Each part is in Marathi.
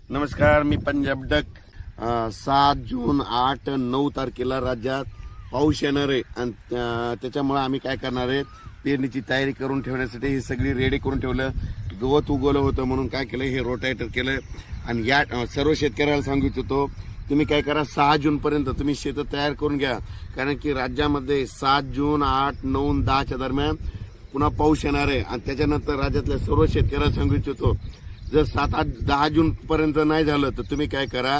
नमस्कार, मी पंजाब डक. 7 जून 8 9 तारखेला राज्यात पाऊस येणार आहे आणि त्याच्यामुळे आम्ही काय करणार आहे, पेरणीची तयारी करून ठेवण्यासाठी ही सगळी रेडी करून ठेवलं. गवत उगवलं होतं म्हणून काय केलं, हे रोटायटर केलं. आणि या सर्व शेतकऱ्याला सांगू इच्छितो, तुम्ही काय करा, 6 जून पर्यंत तुम्ही शेत तयार करून घ्या. कारण की राज्यामध्ये 7 जून 8 9 10च्या दरम्यान पुन्हा पाऊस येणार आहे. आणि त्याच्यानंतर राज्यातल्या सर्व शेतकऱ्याला सांगू इच्छितो, जर 7 8 10 जून पर्यंत नाही झालं तर तुम्ही काय करा,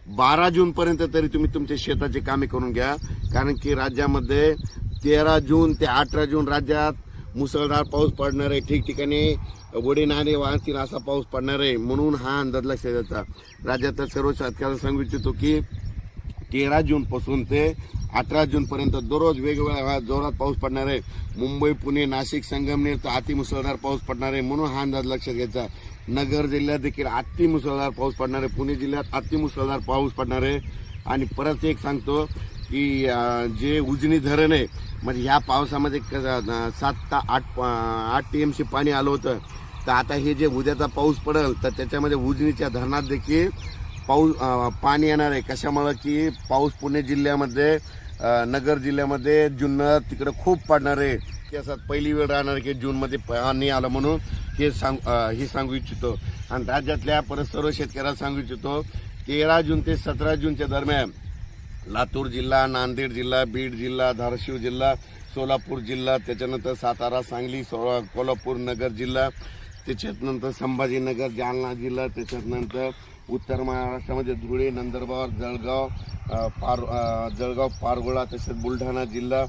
12 जून पर्यंत तरी तुम्ही तुमच्या शेताची कामे करून घ्या. कारण की राज्यामध्ये 13 जून ते 18 जून राज्यात मुसळधार पाऊस पडणार आहे. ठिकठिकाणी वडे नाणे वाहतील असा पाऊस पडणार आहे. म्हणून हा अंदाज लक्षात घ्यायचा. राज्यातल्या सर्व शेतकऱ्यांना सांगू इच्छितो की 13 जून पासून ते 18 जून पर्यंत दररोज वेगवेगळ्या जोरात पाऊस पडणार आहे. मुंबई, पुणे, नाशिक, संगमनेर तर अतिमुसळधार पाऊस पडणार आहे. म्हणून हा अंदाज लक्षात घ्यायचा. नगर जिल्ह्यात देखील अतिमुसळधार पाऊस पडणार आहे. पुणे जिल्ह्यात अतिमुसळधार पाऊस पडणार आहे. आणि परत एक सांगतो की जे उजनी धरण आहे, म्हणजे ह्या पावसामध्ये 7 ते 8 टीएमसी पाणी आलं होतं. तर आता हे जे उद्याचा पाऊस पडेल तर त्याच्यामध्ये उजनीच्या धरणात देखील पाणी येणार आहे. कशामुळे की पाऊस पुणे जिल्ह्यामध्ये, नगर जिल्ह्यामध्ये, जुन्नर तिकडे खूप पडणार आहे. त्याच्यात पहिली वेळ राहणार की जूनमध्ये पाणी आलं म्हणून हे सांगू इच्छितो. आणि राज्यातल्या परत सर्व शेतकऱ्याला सांगू इच्छितो, 13 जून ते 17 जूनच्या दरम्यान लातूर जिल्हा, नांदेड जिल्हा, बीड जिल्हा, धाराशिव जिल्हा, सोलापूर जिल्हा, त्याच्यानंतर सातारा, सांगली, कोल्हापूर नगर जिल्हा, त्याच्यानंतर संभाजीनगर, जालना जिल्हा, त्याच्यानंतर उत्तर महाराष्ट्रामध्ये धुळे, नंदुरबार, जळगाव, पारगोळा, तसेच बुलढाणा जिल्हा,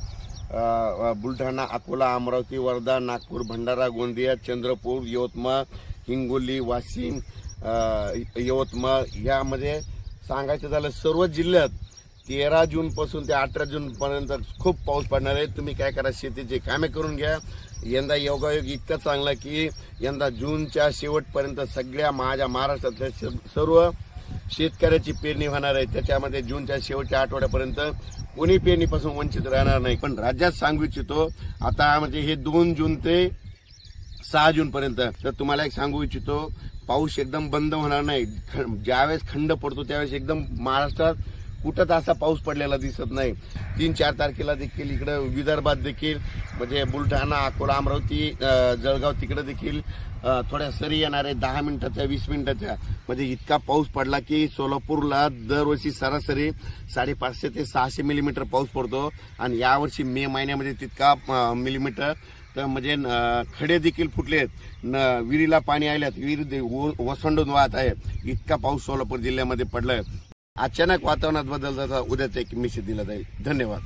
बुलढाणा, अकोला, अमरावती, वर्धा, नागपूर, भंडारा, गोंदिया, चंद्रपूर, यवतमाळ, हिंगोली, वाशिम, यवतमाळ, यामध्ये सांगायचं झालं सर्व जिल्ह्यात 13 जून पासून ते 18 जून पर्यंत खूप पाऊस पडणार आहे. तुम्ही काय करा, शेतीचे कामे करून घ्या. यंदा योगायोग इतका चांगला की यंदा जूनच्या शेवटपर्यंत सगळ्या माझ्या महाराष्ट्रातल्या सर्व शेतकऱ्याची पेरणी होणार आहे. त्याच्यामध्ये जूनच्या शेवटच्या आठवड्यापर्यंत कोणी पेरणीपासून वंचित राहणार नाही. पण राज्यात सांगू इच्छितो, आता म्हणजे हे 2 जून ते 6 जून पर्यंत, तर तुम्हाला एक सांगू इच्छितो, पाऊस एकदम बंद होणार नाही. ज्यावेळेस खंड पडतो त्यावेळेस एकदम महाराष्ट्रात कुठंच असा पाऊस पडलेला दिसत नाही. 3-4 तारखेला देखील इकडे विदर्भात देखील, म्हणजे बुलढाणा, अकोला, अमरावती, जळगाव तिकडे देखील थोड्या सरी येणार आहे, 10 मिनिटाच्या 20 मिनिटाच्या. म्हणजे इतका पाऊस पडला की सोलापूरला दरवर्षी सरासरी 550 ते 600 मिलीमीटर पाऊस पडतो. आणि यावर्षी मे महिन्यामध्ये तितका मिलीमीटर, तर म्हणजे खडे देखील फुटलेत, विहिरीला पाणी आल्यात, विहीर ओसंडून वाहत आहे. इतका पाऊस सोलापूर जिल्ह्यामध्ये पडलाय. अचानक वातावरणात बदल झाला, उद्याचा एक मेसेज दिला जाईल. धन्यवाद.